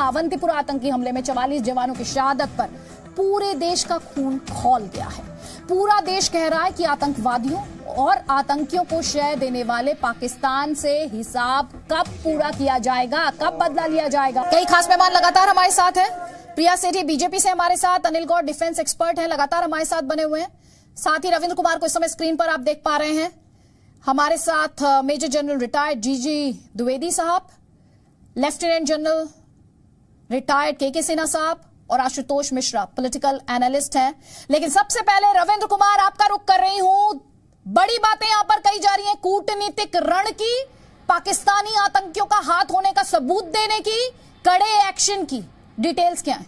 अवंतीपुर आतंकी हमले में 44 जवानों की शहादत पर पूरे देश का खून खौल गया है। पूरा देश कह रहा है कि आतंकवादियों और आतंकियों को श्रेय देने वाले पाकिस्तान से हिसाब कब पूरा किया जाएगा, कब बदला लिया जाएगा। कई खास मेहमान लगातार हमारे साथ हैं। प्रिया सेठी बीजेपी से हमारे साथ, अनिल गौड़ डिफेंस एक्सपर्ट हैं, लगातार हमारे साथ बने हुए हैं। साथ ही रविंद्र कुमार को इस समय स्क्रीन पर आप देख पा रहे हैं। हमारे साथ मेजर जनरल रिटायर्ड जीजी द्विवेदी साहब, लेफ्टिनेंट जनरल रिटायर्ड के सिन्हा साहब और आशुतोष मिश्रा पॉलिटिकल एनालिस्ट हैं। लेकिन सबसे पहले रविंद्र कुमार, आपका रुख कर रही हूं। बड़ी बातें यहां पर कही जा रही हैं, कूटनीतिक रण की, पाकिस्तानी आतंकियों का हाथ होने का सबूत देने की, कड़े एक्शन की, डिटेल्स क्या है?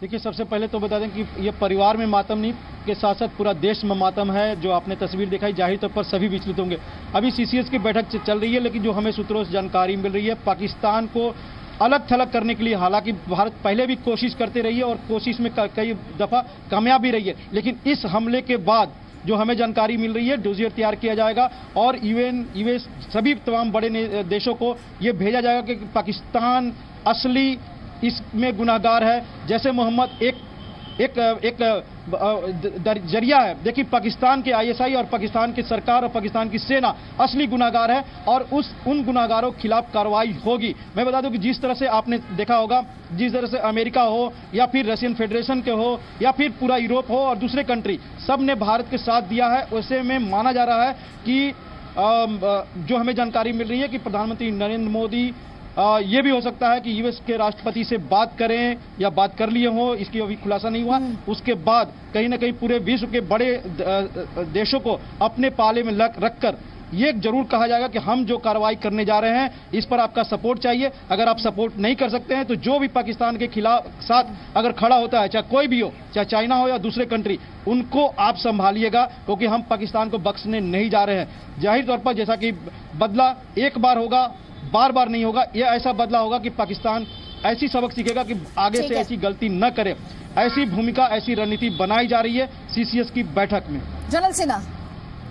देखिए, सबसे पहले तो बता दें कि ये परिवार में मातम नहीं के साथ साथ पूरा देश में मातम है। जो आपने तस्वीर दिखाई, जाहिर तौर पर सभी विचलित होंगे। अभी सीसीएस की बैठक चल रही है, लेकिन जो हमें सूत्रों से जानकारी मिल रही है, पाकिस्तान को अलग थलग करने के लिए हालांकि भारत पहले भी कोशिश करते रही है और कोशिश में कई दफा कामयाब भी रही है, लेकिन इस हमले के बाद जो हमें जानकारी मिल रही है, डोजियर तैयार किया जाएगा और यूएन यूएस सभी तमाम बड़े देशों को ये भेजा जाएगा कि पाकिस्तान असली इसमें गुनाहगार है। जैसे मोहम्मद एक जरिया है। देखिए, पाकिस्तान के आईएसआई और पाकिस्तान की सरकार और पाकिस्तान की सेना असली गुनाहगार है और उन गुनाहगारों के खिलाफ कार्रवाई होगी। मैं बता दूं कि जिस तरह से आपने देखा होगा, जिस तरह से अमेरिका हो या फिर रशियन फेडरेशन के हो या फिर पूरा यूरोप हो और दूसरे कंट्री, सब ने भारत के साथ दिया है। वैसे में माना जा रहा है कि जो हमें जानकारी मिल रही है कि प्रधानमंत्री नरेंद्र मोदी ये भी हो सकता है कि यूएस के राष्ट्रपति से बात करें या बात कर लिए हो, इसकी अभी खुलासा नहीं हुआ। उसके बाद कहीं ना कहीं पूरे विश्व के बड़े देशों को अपने पाले में रखकर ये जरूर कहा जाएगा कि हम जो कार्रवाई करने जा रहे हैं, इस पर आपका सपोर्ट चाहिए। अगर आप सपोर्ट नहीं कर सकते हैं तो जो भी पाकिस्तान के खिलाफ साथ अगर खड़ा होता है, चाहे कोई भी हो, चाहे चाइना हो या दूसरे कंट्री, उनको आप संभालिएगा, क्योंकि हम पाकिस्तान को बख्शने नहीं जा रहे हैं। जाहिर तौर पर जैसा कि बदला एक बार होगा, बार बार नहीं होगा। यह ऐसा बदला होगा कि पाकिस्तान ऐसी सबक सीखेगा कि आगे से ऐसी गलती न करे। ऐसी भूमिका, ऐसी रणनीति बनाई जा रही है सीसीएस की बैठक में। जनरल सिन्हा,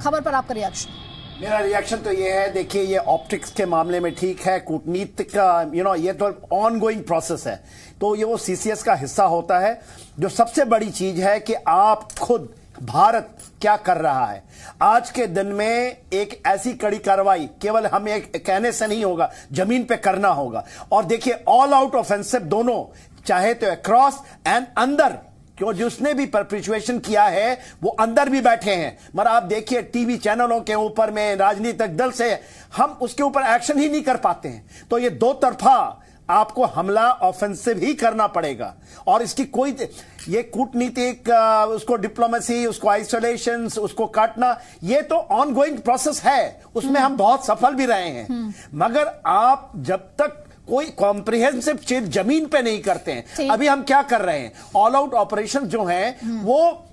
खबर पर आपका रिएक्शन? मेरा रिएक्शन तो ये है, देखिए, ये ऑप्टिक्स के मामले में ठीक है, कूटनीतिक का ये तो ऑन गोइंग प्रोसेस है, तो ये वो सीसीएस का हिस्सा होता है। जो सबसे बड़ी चीज है कि आप खुद भारत क्या कर रहा है। आज के दिन में एक ऐसी कड़ी कार्रवाई केवल हम एक कहने से नहीं होगा, जमीन पे करना होगा। और देखिए, ऑल आउट ऑफेंसिव दोनों, चाहे तो अक्रॉस एंड अंदर, क्यों जिसने भी परपिचुएशन किया है वो अंदर भी बैठे हैं। मगर आप देखिए, टीवी चैनलों के ऊपर में राजनीतिक दल से हम उसके ऊपर एक्शन ही नहीं कर पाते हैं। तो ये दो तरफा आपको हमला ऑफेंसिव ही करना पड़ेगा। और इसकी कोई ये कूटनीतिक, उसको डिप्लोमेसी, उसको आइसोलेशन, उसको काटना, ये तो ऑन गोइंग प्रोसेस है। उसमें हम बहुत सफल भी रहे हैं। मगर आप जब तक कोई कॉम्प्रिहेंसिव चीज जमीन पे नहीं करते हैं, अभी हम क्या कर रहे हैं, ऑल आउट ऑपरेशन जो है वो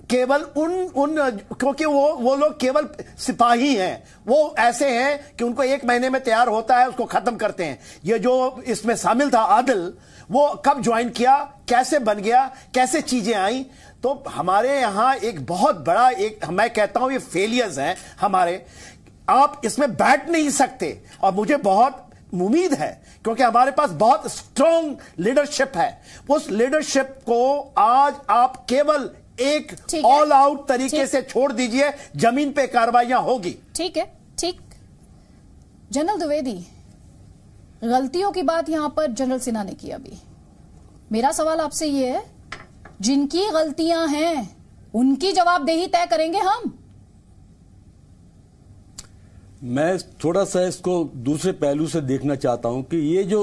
केवल क्योंकि वो लोग केवल सिपाही हैं, वो ऐसे हैं कि उनको 1 महीने में तैयार होता है, उसको खत्म करते हैं। ये जो इसमें शामिल था आदिल, वो कब ज्वाइन किया, कैसे बन गया, कैसे चीजें आई। तो हमारे यहां एक बहुत बड़ा, एक मैं कहता हूं ये फेलियर्स हैं हमारे। आप इसमें बैठ नहीं सकते और मुझे बहुत उम्मीद है क्योंकि हमारे पास बहुत स्ट्रांग लीडरशिप है। उस लीडरशिप को आज आप केवल एक ऑल आउट तरीके से छोड़ दीजिए, जमीन पे कार्रवाइयां होगी। ठीक है, ठीक। जनरल द्विवेदी, गलतियों की बात यहां पर जनरल सिन्हा ने की। अभी मेरा सवाल आपसे ये है, जिनकी गलतियां हैं उनकी जवाबदेही तय करेंगे हम। मैं थोड़ा सा इसको दूसरे पहलू से देखना चाहता हूं कि ये जो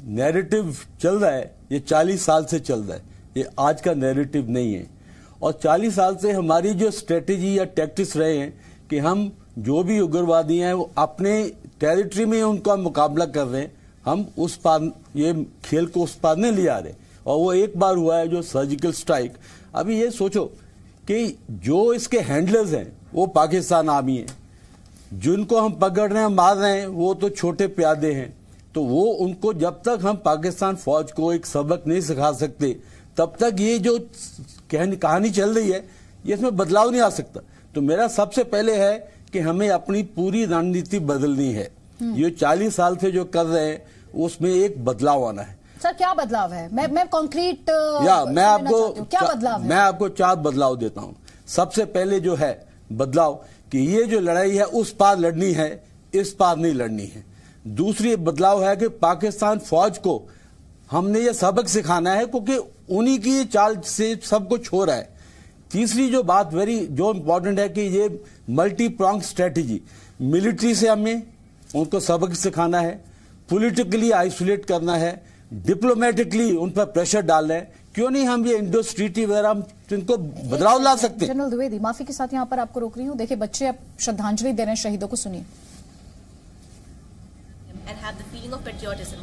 नैरेटिव चल रहा है, ये 40 साल से चल रहा है, ये आज का नैरेटिव नहीं है। और 40 साल से हमारी जो स्ट्रेटेजी या टैक्टिक्स रहे हैं कि हम जो भी उग्रवादी हैं वो अपने टेरिटरी में उनका मुकाबला कर रहे हैं, हम उस पार ये खेल को उस पार नहीं ले आ रहे। और वो एक बार हुआ है जो सर्जिकल स्ट्राइक। अभी ये सोचो कि जो इसके हैंडलर्स हैं वो पाकिस्तान आर्मी है, जिनको हम पकड़ रहे हैं, मार रहे हैं, वो तो छोटे प्यादे हैं। तो वो उनको जब तक हम पाकिस्तान फौज को एक सबक नहीं सिखा सकते, तब तक ये जो कहानी चल रही है, ये इसमें बदलाव नहीं आ सकता। तो मेरा सबसे पहले है कि हमें अपनी पूरी रणनीति बदलनी है। ये 40 साल से जो कर रहे हैं उसमें एक बदलाव आना है। सर क्या बदलाव है? मैं कॉन्क्रीट मैं आपको क्या बदलाव है? मैं आपको 4 बदलाव देता हूं। सबसे पहले जो है बदलाव कि ये जो लड़ाई है उस पार लड़नी है, इस पार नहीं लड़नी है। दूसरी बदलाव है कि पाकिस्तान फौज को हमने ये सबक सिखाना है क्योंकि उन्हीं की चाल से सब कुछ हो रहा है। तीसरी जो बात जो इंपॉर्टेंट है कि ये मल्टी प्रॉन्ग स्ट्रेटेजी, मिलिट्री से हमें उनको सबक सिखाना है, पॉलिटिकली आइसोलेट करना है, डिप्लोमेटिकली उन पर प्रेशर डालना है। क्यों नहीं हम ये इंडो ट्रीटी वगैरह हम इनको बदलाव ला सकते हैं। जनरल द्विवेदी, माफी के साथ यहाँ पर आपको रोक रही हूँ। देखिए बच्चे अब श्रद्धांजलि दे रहे हैं शहीदों को, सुनिए। And have the feeling of patriotism.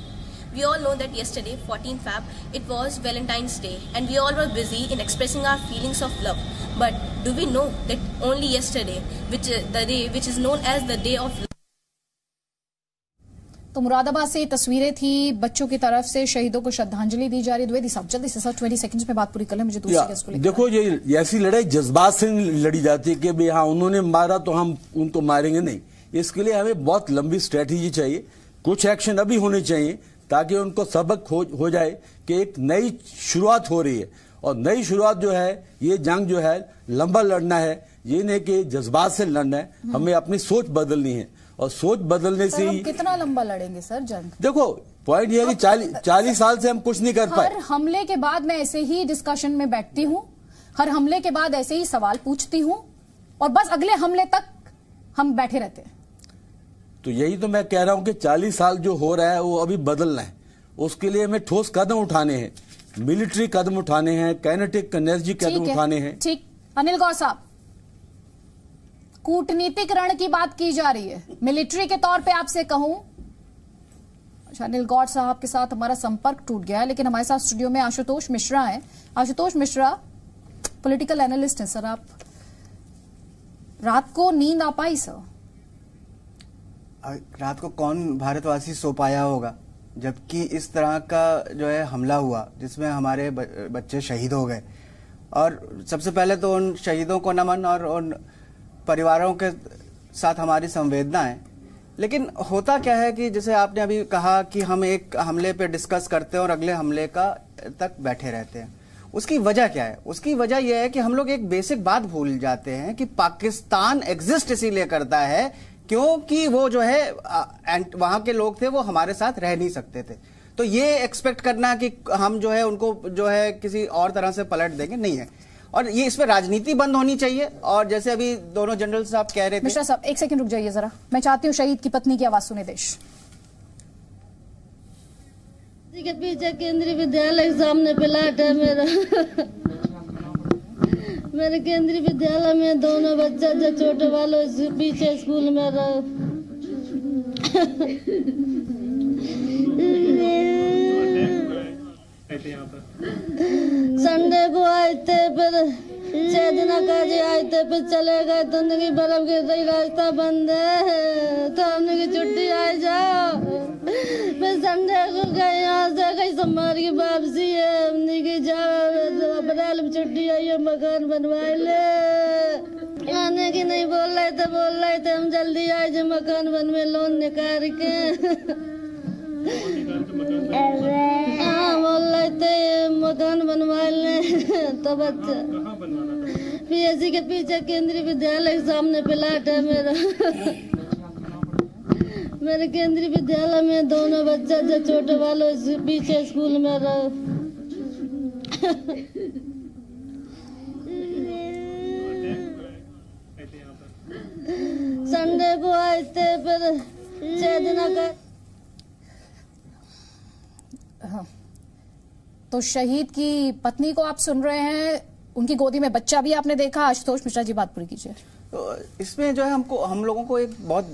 We all know that yesterday, 14 Feb, it was Valentine's Day, and we all were busy in expressing our feelings of love. But do we know that only yesterday, the day which is known as the Day of Love? तो मुरादाबाद से तस्वीरें थी, बच्चों की तरफ से शहीदों को श्रद्धांजलि दी जा रही है। द्विवेदी साहब जल्दी से सर 20 सेकंड्स में बात पूरी कर लें, मुझे दूसरी केस को लेकर। देखो ये ऐसी लड़ाई जज्बात से लड़ी जाती है कि भाई हाँ उन्होंने मारा तो हम उनको मारेंगे नहीं। इसके लिए हमें बहुत लंबी स्ट्रेटेजी चाहिए, कुछ एक्शन अभी होने चाहिए ताकि उनको सबक हो जाए कि एक नई शुरुआत हो रही है। और नई शुरुआत जो है, ये जंग जो है लंबा लड़ना है, ये नहीं कि जज्बात से लड़ना है। हमें अपनी सोच बदलनी है और सोच बदलने से ही कितना लंबा लड़ेंगे सर जंग? देखो पॉइंट ये है कि 40 साल से हम कुछ नहीं कर पाए। हर हमले के बाद मैं ऐसे ही डिस्कशन में बैठती हूँ, हर हमले के बाद ऐसे ही सवाल पूछती हूँ और बस अगले हमले तक हम बैठे रहते हैं। तो यही तो मैं कह रहा हूं कि 40 साल जो हो रहा है वो अभी बदलना है। उसके लिए हमें ठोस कदम उठाने हैं, मिलिट्री कदम उठाने हैं, काइनेटिक एनर्जी कदम उठाने हैं। ठीक, अनिल गौर साहब, कूटनीतिक रण की बात की जा रही है, मिलिट्री के तौर पे आपसे कहूं। अच्छा, अनिल गौर साहब के साथ हमारा संपर्क टूट गया है, लेकिन हमारे साथ स्टूडियो में आशुतोष मिश्रा हैं। आशुतोष मिश्रा पॉलिटिकल एनालिस्ट हैं सर। आप रात को नींद आ पाई सर? रात को कौन भारतवासी सो पाया होगा, जबकि इस तरह का जो है हमला हुआ जिसमें हमारे बच्चे शहीद हो गए। और सबसे पहले तो उन शहीदों को नमन और उन परिवारों के साथ हमारी संवेदना है। लेकिन होता क्या है कि जैसे आपने अभी कहा कि हम एक हमले पे डिस्कस करते हैं और अगले हमले का तक बैठे रहते हैं। उसकी वजह क्या है? उसकी वजह यह है कि हम लोग एक बेसिक बात भूल जाते हैं कि पाकिस्तान एग्जिस्ट इसीलिए करता है क्योंकि वो जो है वहां के लोग थे वो हमारे साथ रह नहीं सकते थे। तो ये एक्सपेक्ट करना कि हम जो है उनको जो है किसी और तरह से पलट देंगे, नहीं है। और ये इसमें राजनीति बंद होनी चाहिए। और जैसे अभी दोनों जनरल साहब कह रहे थे। मिश्रा साहब एक सेकंड रुक जाइए जरा, मैं चाहती हूँ शहीद की पत्नी की आवाज सुने देश। के पीछे केंद्रीय विद्यालय के सामने प्लाट है मेरा। मेरे केंद्रीय विद्यालय में दोनों बच्चा जो छोटे वालों पीछे स्कूल में रहो। संडे को आए थे, फिर 6 दिन का जी आए थे, फिर चले गए तो उनकी बर्फ गिर रही, रास्ता बंद है तो हमने की छुट्टी आ जाओ। फिर संडे को गए, यहाँ से कहीं सोमवार की वापसी है, हमने की जाओ अप्रैल में छुट्टी आई है, मकान बनवाए ले। आने की नहीं बोल रहे थे हम जल्दी आए जो मकान बनवे लोन निकाल के। हाँ बोल रहे थे मकान बनवा ले तो बच्चा पीएससी के पीछे केंद्रीय विद्यालय के सामने प्लाट है मेरा। मेरे केंद्रीय विद्यालय में दोनों बच्चा जो छोटे वालों पीछे स्कूल में रहो। संडे को आए थे, फिर 6 दिन का। तो शहीद की पत्नी को आप सुन रहे हैं, उनकी गोदी में बच्चा भी आपने देखा। आशुतोष मिश्रा जी बात पूरी कीजिए। तो इसमें जो है हम लोगों को एक बहुत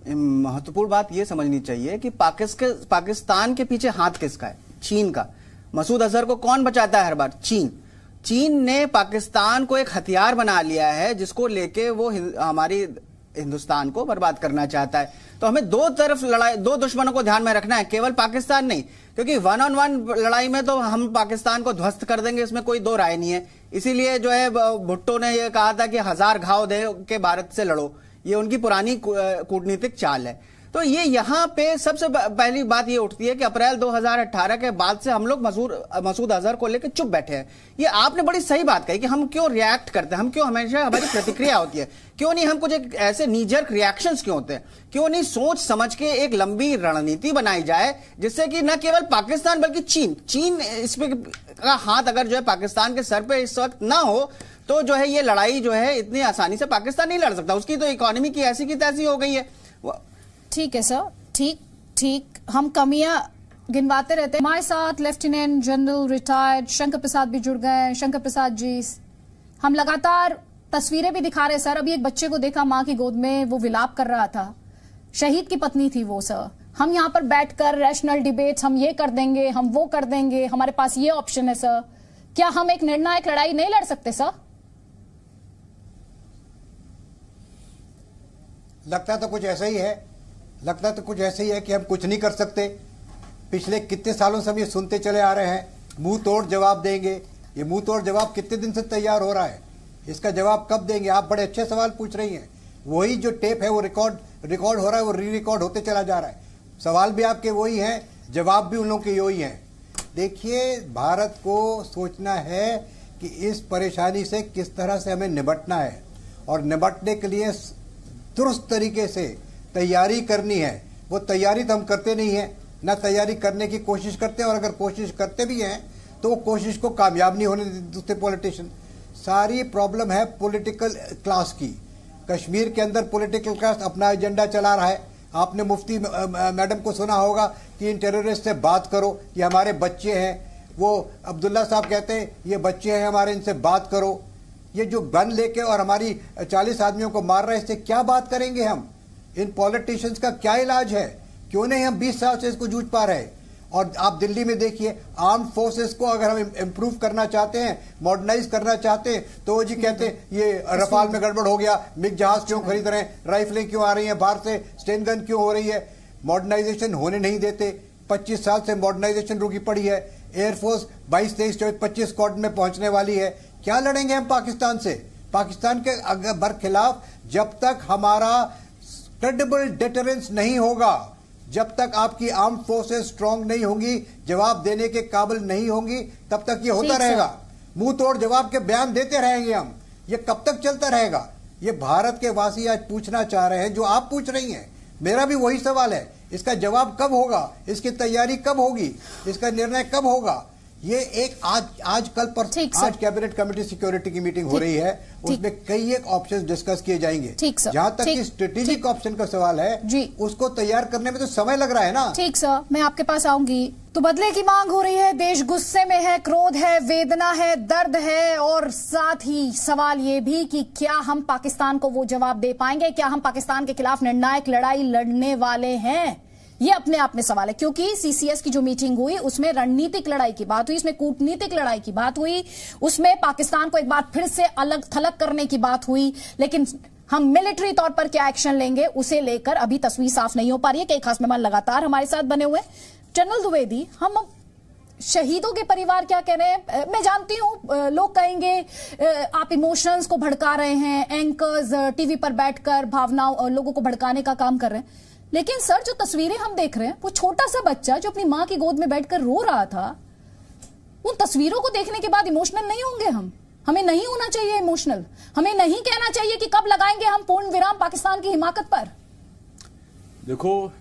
महत्वपूर्ण बात ये समझनी चाहिए कि पाकिस्तान के पीछे हाथ किसका है? चीन का। मसूद अजहर को कौन बचाता है हर बार? चीन ने पाकिस्तान को एक हथियार बना लिया है जिसको लेके वो हमारी हिंदुस्तान को बर्बाद करना चाहता है। तो हमें दो तरफ लड़ाई, दो दुश्मनों को ध्यान में रखना है, केवल पाकिस्तान नहीं, क्योंकि 1-on-1 लड़ाई में तो हम पाकिस्तान को ध्वस्त कर देंगे, इसमें कोई दो राय नहीं है। इसीलिए जो है भुट्टो ने यह कहा था कि 1000 घाव दे के भारत से लड़ो, ये उनकी पुरानी कूटनीतिक चाल है। तो ये यहाँ पे सबसे पहली बात ये उठती है कि अप्रैल 2018 के बाद से हम लोग मसूद अजहर को लेकर चुप बैठे हैं। ये आपने बड़ी सही बात कही कि हम क्यों रिएक्ट करते हैं, हम क्यों, हमेशा हमारी प्रतिक्रिया होती है, क्यों नहीं हम कुछ एक ऐसे नीजर्क रिएक्शंस क्यों होते हैं, क्यों नहीं सोच समझ के एक लंबी रणनीति बनाई जाए जिससे कि न केवल पाकिस्तान बल्कि चीन इसमें का हाथ अगर जो है पाकिस्तान के सर पे इस वक्त ना हो तो जो है ये लड़ाई जो है इतनी आसानी से पाकिस्तान नहीं लड़ सकता। उसकी तो इकोनॉमी की ऐसी की तैसी हो गई है। ठीक है सर, ठीक हम कमियां गिनवाते रहते हैं। हमारे साथ lieutenant general retired Shankar Prasad भी जुड़ गए। शंकर प्रसाद जी, हम लगातार तस्वीरें भी दिखा रहे सर। अभी एक बच्चे को देखा मां की गोद में, वो विलाप कर रहा था, शहीद की पत्नी थी वो सर। हम यहां पर बैठकर रैशनल डिबेट्स, हम ये कर देंगे, हम वो कर देंगे, हमारे पास ये ऑप्शन है सर, क्या हम एक निर्णायक लड़ाई नहीं लड़ सकते सर? लगता तो कुछ ऐसा ही है, कि हम कुछ नहीं कर सकते। पिछले कितने सालों से हम ये सुनते चले आ रहे हैं, मुंह तोड़ जवाब देंगे। ये मुंह तोड़ जवाब कितने दिन से तैयार हो रहा है, इसका जवाब कब देंगे? आप बड़े अच्छे सवाल पूछ रही हैं। वही जो टेप है वो रिकॉर्ड हो रहा है, वो री रिकॉर्ड होते चला जा रहा है। सवाल भी आपके वही हैं, जवाब भी उन लोगों के वही हैं। देखिए, भारत को सोचना है कि इस परेशानी से किस तरह से हमें निपटना है, और निपटने के लिए दुरुस्त तरीके से तैयारी करनी है। वो तैयारी तो हम करते नहीं है, ना तैयारी करने की कोशिश करते हैं, और अगर कोशिश करते भी हैं तो वो कोशिश को कामयाब नहीं होने देते पॉलिटिशियन। सारी प्रॉब्लम है पॉलिटिकल क्लास की। कश्मीर के अंदर पॉलिटिकल क्लास अपना एजेंडा चला रहा है। आपने मुफ्ती मैडम को सुना होगा कि इन टेररिस्ट से बात करो, ये हमारे बच्चे हैं। वो अब्दुल्ला साहब कहते हैं ये बच्चे हैं हमारे, इनसे बात करो। ये जो गन लेके और हमारी 40 आदमियों को मार रहे हैं, इससे क्या बात करेंगे हम? इन पॉलिटिशियंस का क्या इलाज है? क्यों नहीं हम 20 साल से इसको जूझ पा रहे? और आप दिल्ली में देखिए, आर्म फोर्सेस को अगर हम इम्प्रूव करना चाहते हैं, मॉडर्नाइज करना चाहते हैं, तो वो जी कहते हैं ये रफाल में गड़बड़ हो गया, मिग जहाज क्यों खरीद रहे हैं, राइफलें क्यों आ रही हैं बाहर से, स्टेन गन क्यों हो रही है। मॉडर्नाइजेशन होने नहीं देते। 25 साल से मॉडर्नाइजेशन रुकी पड़ी है। एयरफोर्स 22, 23, 24, 25 स्क्वाड में पहुंचने वाली है। क्या लड़ेंगे हम पाकिस्तान से? पाकिस्तान के बरखिलाफ जब तक हमारा क्रेडिबल डिटरेंस नहीं होगा, जब तक आपकी आर्म फोर्सेस स्ट्रांग नहीं होंगी, जवाब देने के काबिल नहीं होंगी, तब तक ये होता रहेगा। मुंह तोड़ जवाब के बयान देते रहेंगे हम। ये कब तक चलता रहेगा? ये भारत के वासी आज पूछना चाह रहे हैं जो आप पूछ रही हैं। मेरा भी वही सवाल है, इसका जवाब कब होगा, इसकी तैयारी कब होगी, इसका निर्णय कब होगा? ये एक आज कल पर आज कैबिनेट कमेटी सिक्योरिटी की मीटिंग हो रही है, उसमें कई एक ऑप्शन डिस्कस किए जाएंगे। जहां तक कि स्ट्रेटेजिक ऑप्शन का सवाल है, उसको तैयार करने में तो समय लग रहा है ना। ठीक सर, मैं आपके पास आऊंगी। तो बदले की मांग हो रही है, देश गुस्से में है, क्रोध है, वेदना है, दर्द है, और साथ ही सवाल ये भी कि क्या हम पाकिस्तान को वो जवाब दे पाएंगे, क्या हम पाकिस्तान के खिलाफ निर्णायक लड़ाई लड़ने वाले हैं? ये अपने आप में सवाल है, क्योंकि सीसीएस की जो मीटिंग हुई उसमें रणनीतिक लड़ाई की बात हुई, उसमें कूटनीतिक लड़ाई की बात हुई, उसमें पाकिस्तान को एक बार फिर से अलग थलग करने की बात हुई, लेकिन हम मिलिट्री तौर पर क्या एक्शन लेंगे उसे लेकर अभी तस्वीर साफ नहीं हो पा रही है। कई खास मेहमान लगातार हमारे साथ बने हुए। जनरल द्विवेदी, हम शहीदों के परिवार क्या कह रहे हैं? मैं जानती हूं लोग कहेंगे आप इमोशंस को भड़का रहे हैं, एंकर्स टीवी पर बैठकर भावनाओं लोगों को भड़काने का काम कर रहे हैं, लेकिन सर जो तस्वीरें हम देख रहे हैं, वो छोटा सा बच्चा जो अपनी मां की गोद में बैठकर रो रहा था, उन तस्वीरों को देखने के बाद इमोशनल नहीं होंगे हम? हमें नहीं होना चाहिए इमोशनल? हमें नहीं कहना चाहिए कि कब लगाएंगे हम पूर्ण विराम पाकिस्तान की हिमाकत पर? देखो,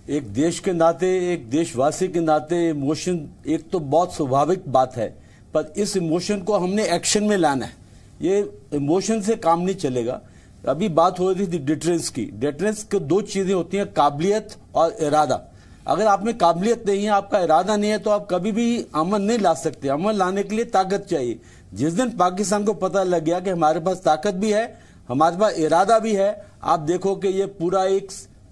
एक देश के नाते, एक देशवासी के नाते इमोशन एक तो बहुत स्वाभाविक बात है, पर इस इमोशन को हमने एक्शन में लाना है। ये इमोशन से काम नहीं चलेगा। अभी बात हो रही थी डिटरेंस की। डिटरेंस की दो चीजें होती हैं, काबिलियत और इरादा। अगर आप में काबिलियत नहीं है, आपका इरादा नहीं है, तो आप कभी भी अमन नहीं ला सकते। अमन लाने के लिए ताकत चाहिए। जिस दिन पाकिस्तान को पता लग गया कि हमारे पास ताकत भी है, हमारे पास इरादा भी है, आप देखो कि ये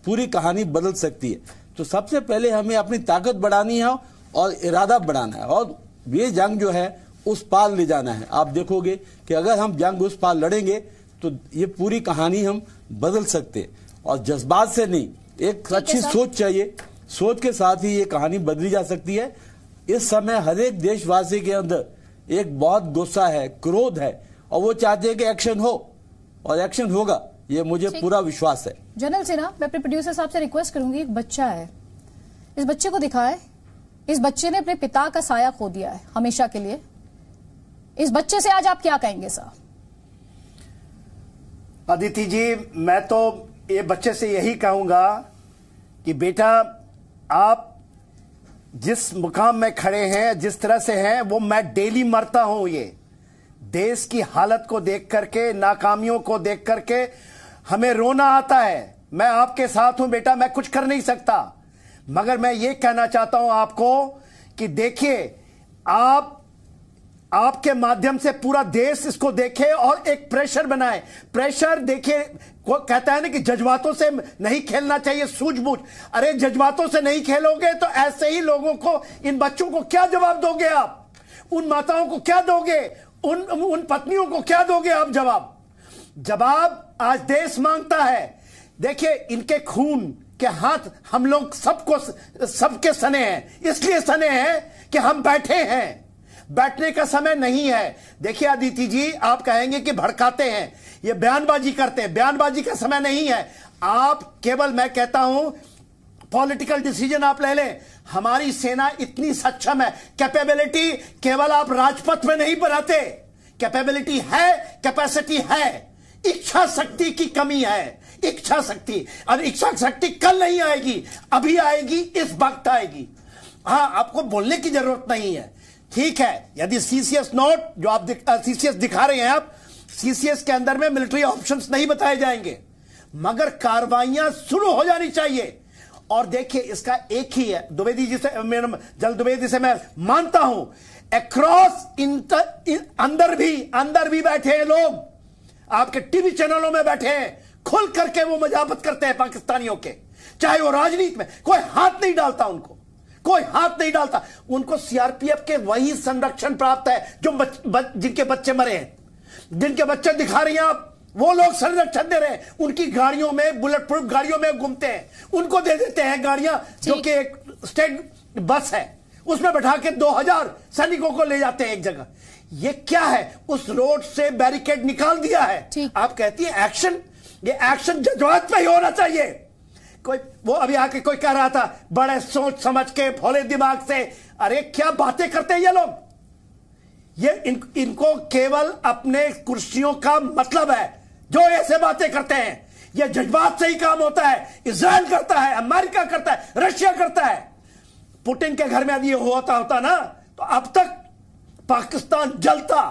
पूरी कहानी बदल सकती है। तो सबसे पहले हमें अपनी ताकत बढ़ानी है और इरादा बढ़ाना है, और ये जंग जो है उस पार ले जाना है। आप देखोगे कि अगर हम जंग उस पार लड़ेंगे तो ये पूरी कहानी हम बदल सकते, और जज्बात से नहीं, एक अच्छी सोच चाहिए। सोच के साथ ही ये कहानी बदली जा सकती है। इस समय हर एक देशवासी के अंदर एक बहुत गुस्सा है, क्रोध है, और वो चाहते हैं कि एक्शन हो, और एक्शन होगा। ये मुझे पूरा विश्वास है। जनरल सिन्हा, मैं अपने प्रोड्यूसर साहब से रिक्वेस्ट करूंगी, एक बच्चा है, इस बच्चे को दिखाए। इस बच्चे ने अपने पिता का साया खो दिया है हमेशा के लिए। इस बच्चे से आज आप क्या कहेंगे सर? अदिति जी, मैं तो ये बच्चे से यही कहूंगा कि बेटा, आप जिस मुकाम में खड़े हैं, जिस तरह से हैं, वो मैं डेली मरता हूं। ये देश की हालत को देख करके, नाकामियों को देख करके हमें रोना आता है। मैं आपके साथ हूं बेटा, मैं कुछ कर नहीं सकता, मगर मैं ये कहना चाहता हूं आपको कि देखिए, आपके माध्यम से पूरा देश इसको देखे और एक प्रेशर बनाए। प्रेशर देखिए, को कहता है ना कि जज्बातों से नहीं खेलना चाहिए, सूझबूझ। अरे जज्बातों से नहीं खेलोगे तो ऐसे ही लोगों को, इन बच्चों को क्या जवाब दोगे आप? उन माताओं को क्या दोगे? उन पत्नियों को क्या दोगे आप जवाब आज देश मांगता है। देखिए, इनके खून के हाथ हम लोग सबके सने हैं, इसलिए सने हैं कि हम बैठे हैं। बैठने का समय नहीं है। देखिए अदिति जी, आप कहेंगे कि भड़काते हैं, ये बयानबाजी करते हैं, बयानबाजी का समय नहीं है। आप केवल, मैं कहता हूं, पॉलिटिकल डिसीजन आप ले लें। हमारी सेना इतनी सक्षम है, कैपेबिलिटी केवल आप राजपथ में नहीं बनाते, कैपेबिलिटी है, कैपेसिटी है, इच्छा शक्ति की कमी है। इच्छा शक्ति, और इच्छा शक्ति कल नहीं आएगी, अभी आएगी, इस वक्त आएगी। हां, आपको बोलने की जरूरत नहीं है। ठीक है, यदि सीसीएस नोट जो आप सीसीएस दिखा रहे हैं, आप सीसीएस के अंदर में मिलिट्री ऑप्शंस नहीं बताए जाएंगे, मगर कार्रवाइयां शुरू हो जानी चाहिए। और देखिए, इसका एक ही है, द्विवेदी जी से, जल द्विवेदी से मैं मानता हूं, अक्रॉस अंदर भी बैठे हैं लोग, आपके टीवी चैनलों में बैठे हैं, खुल करके वो मजामत करते हैं पाकिस्तानियों के, चाहे वो राजनीति में, कोई हाथ नहीं डालता उनको, कोई हाथ नहीं डालता उनको। सीआरपीएफ के वही संरक्षण प्राप्त है जो जिनके बच्चे मरे हैं, जिनके बच्चे दिखा रही हैं आप, वो लोग संरक्षण दे रहे हैं। उनकी गाड़ियों में, बुलेट प्रूफ गाड़ियों में घूमते हैं, उनको दे देते हैं गाड़ियां, जो कि एक स्टेट बस है, उसमें बैठा के 2000 सैनिकों को ले जाते हैं एक जगह। ये क्या है? उस रोड से बैरिकेड निकाल दिया है। आप कहती है एक्शन, ये एक्शन जज्बात पे ही होना चाहिए। कोई वो अभी आके कोई कह रहा था, बड़े सोच समझ के, भोले दिमाग से। अरे क्या बातें करते हैं ये लोग? ये इनको केवल अपने कुर्सियों का मतलब है जो ऐसे बातें करते हैं। ये जज्बात से ही काम होता है। इजराइल करता है, अमेरिका करता है, रशिया करता है। पुतिन के घर में यदि होता ना, तो अब तक पाकिस्तान जलता।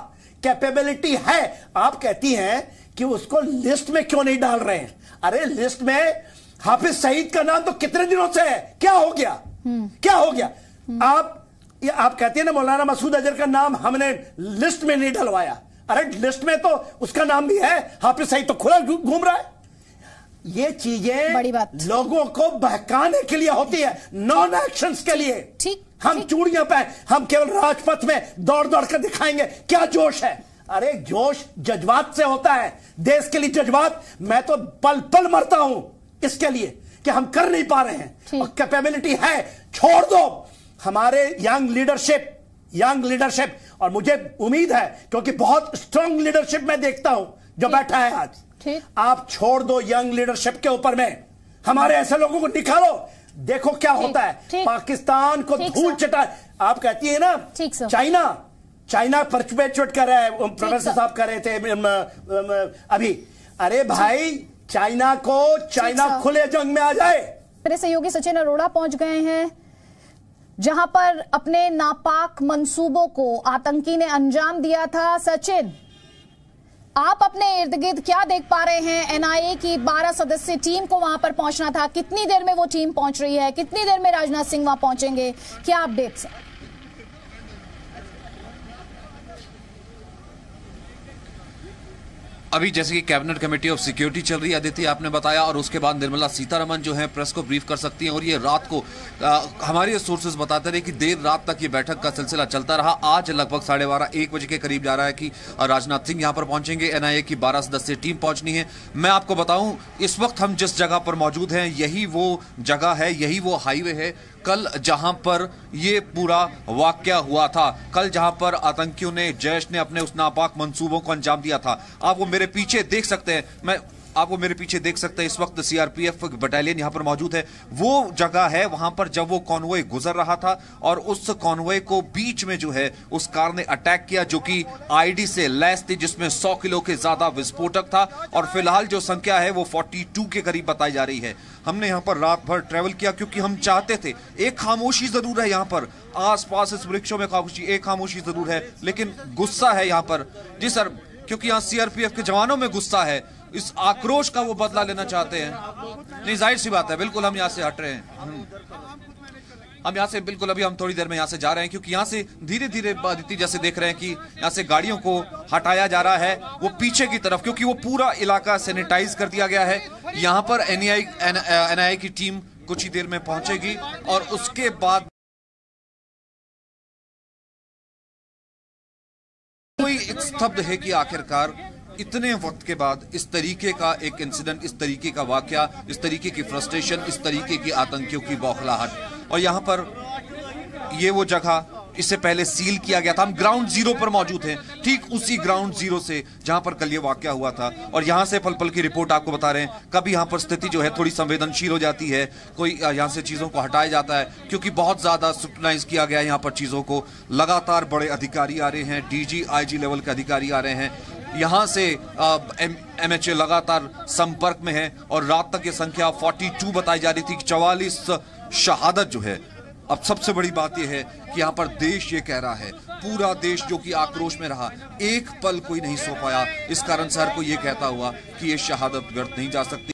कैपेबिलिटी है। आप कहती हैं कि उसको लिस्ट में क्यों नहीं डाल रहे हैं? अरे लिस्ट में हाफिज सईद का नाम तो कितने दिनों से है, क्या हो गया? क्या हो गया? आप कहती है ना, मौलाना मसूद अजहर का नाम हमने लिस्ट में नहीं डलवाया। अरे लिस्ट में तो उसका नाम भी है, हाफिज सईद तो खुला घूम रहा है। ये चीजें बड़ी बात, लोगों को बहकाने के लिए होती है, नॉन एक्शंस के लिए। ठीक, हम चूड़ियां पे, हम केवल राजपथ में दौड़ दौड़ कर दिखाएंगे क्या जोश है। अरे जोश जज्बात से होता है, देश के लिए जज्बात। मैं तो पल पल मरता हूं इसके लिए कि हम कर नहीं पा रहे हैं, और कैपेबिलिटी है। छोड़ दो हमारे यंग लीडरशिप, और मुझे उम्मीद है, क्योंकि बहुत स्ट्रांग लीडरशिप मैं देखता हूं जो बैठा है आज। आप छोड़ दो यंग लीडरशिप के ऊपर में, हमारे ऐसे लोगों को निकालो, देखो क्या होता है। पाकिस्तान को धूल चटा। आप कहती है ना, चाइना परचुएट कर रहा है, प्रोफेसर साहब कह रहे थे अभी। अरे भाई, चाइना खुले जंग में आ जाए। मेरे सहयोगी सचिन अरोड़ा पहुंच गए हैं, जहां पर अपने नापाक मंसूबों को आतंकी ने अंजाम दिया था। सचिन, आप अपने इर्द गिर्द क्या देख पा रहे हैं? एनआईए की 12 सदस्यीय टीम को वहां पर पहुंचना था, कितनी देर में वो टीम पहुंच रही है? कितनी देर में राजनाथ सिंह वहां पहुंचेंगे? क्या अपडेट्स? अभी जैसे कि कैबिनेट कमेटी ऑफ सिक्योरिटी चल रही है, अदिति आपने बताया, और उसके बाद निर्मला सीतारमण जो है प्रेस को ब्रीफ कर सकती हैं। और ये रात को हमारे सोर्सेज बताते रहे कि देर रात तक ये बैठक का सिलसिला चलता रहा। आज लगभग 12:30-1 बजे के करीब जा रहा है कि राजनाथ सिंह यहां पर पहुंचेंगे। एनआईए की 12 सदस्यीय टीम पहुंचनी है। मैं आपको बताऊं, इस वक्त हम जिस जगह पर मौजूद हैं, यही वो जगह है, यही वो हाईवे है कल जहां पर ये पूरा वाकया हुआ था। कल जहां पर आतंकियों ने, जैश ने अपने उस नापाक मंसूबों को अंजाम दिया था। आप वो मेरे पीछे देख सकते हैं, मैं आपको मेरे पीछे देख सकते हैं इस वक्त सीआरपीएफ बटालियन यहां पर मौजूद है। वो जगह है वहां पर जब वो कॉन्वॉय गुजर रहा था और उस कॉन्वॉय को बीच में जो है उस कार ने अटैक किया जो कि आईडी से लैस थी, जिसमें 100 किलो के ज्यादा विस्फोटक था और फिलहाल जो संख्या है वो 42 के करीब बताई जा रही है। हमने यहां पर रात भर ट्रेवल किया क्योंकि हम चाहते थे, एक खामोशी जरूर है यहां पर, आसपास इस वृक्षों में एक खामोशी जरूर है, लेकिन गुस्सा है यहां पर। जी सर, क्योंकि यहां सीआरपीएफ के जवानों में गुस्सा है, इस आक्रोश का वो बदला लेना चाहते हैं। नहीं, जाहिर सी बात है, बिल्कुल हम यहां से हट रहे हैं। हम यहाँ से बिल्कुल अभी हम थोड़ी देर में यहाँ से जा रहे हैं क्योंकि यहाँ से धीरे धीरे आदित्य जैसे देख रहे हैं कि यहाँ से गाड़ियों को हटाया जा रहा है वो पीछे की तरफ, क्योंकि वो पूरा इलाका सैनिटाइज कर दिया गया है। यहाँ पर एनआईए की टीम कुछ ही देर में पहुंचेगी और उसके बाद कोई स्तब्ध है कि आखिरकार इतने वक्त के बाद इस तरीके का एक इंसिडेंट, इस तरीके का वाकया, इस तरीके की फ्रस्ट्रेशन, इस तरीके की आतंकियों की बौखलाहट। और यहाँ पर ये वो जगह इससे पहले सील किया गया था। हम ग्राउंड जीरो पर मौजूद हैं, ठीक उसी ग्राउंड जीरो से जहां पर कल ये वाकया हुआ था। और यहां से पल पल की रिपोर्ट आपको बता रहे हैं। कभी यहां पर स्थिति जो है थोड़ी संवेदनशील हो जाती है, कोई यहां से चीजों को हटाया जाता है क्योंकि बहुत ज्यादा स्क्रूटनाइज किया गया है यहां पर चीजों को। लगातार बड़े अधिकारी आ रहे हैं, डीजी आईजी लेवल के अधिकारी आ रहे हैं। यहां से एमएचए लगातार संपर्क में है और रात तक ये संख्या 42 बताई जा रही थी। 44 शहादत जो है। अब सबसे बड़ी बात यह है कि यहां पर देश ये कह रहा है, पूरा देश जो कि आक्रोश में रहा, एक पल कोई नहीं सो पाया। इस कारण से हर कोई ये कहता हुआ कि ये शहादत व्यर्थ नहीं जा सकती।